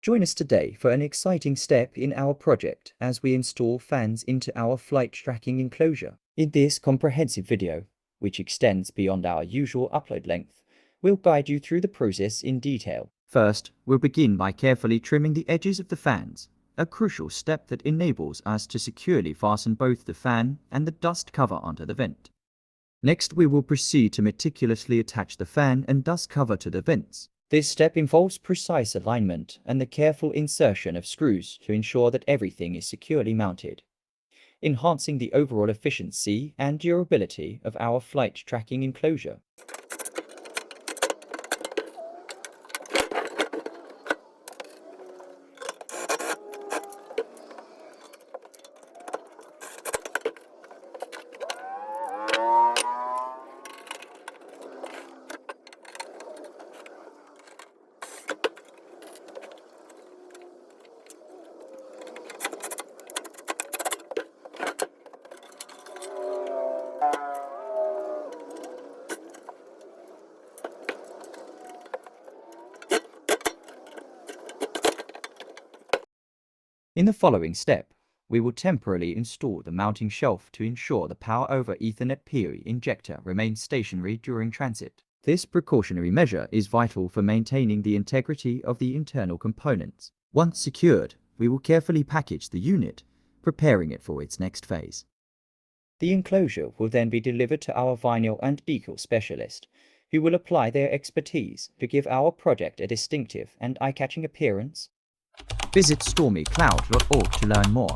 Join us today for an exciting step in our project as we install fans into our flight tracking enclosure. In this comprehensive video, which extends beyond our usual upload length, we'll guide you through the process in detail. First, we'll begin by carefully trimming the edges of the fans, a crucial step that enables us to securely fasten both the fan and the dust cover onto the vent. Next, we will proceed to meticulously attach the fan and dust cover to the vents. This step involves precise alignment and the careful insertion of screws to ensure that everything is securely mounted, enhancing the overall efficiency and durability of our flight tracking enclosure. In the following step, we will temporarily install the mounting shelf to ensure the power over Ethernet PoE injector remains stationary during transit. This precautionary measure is vital for maintaining the integrity of the internal components. Once secured, we will carefully package the unit, preparing it for its next phase. The enclosure will then be delivered to our vinyl and decal specialist, who will apply their expertise to give our project a distinctive and eye-catching appearance. Visit stormycloud.org to learn more.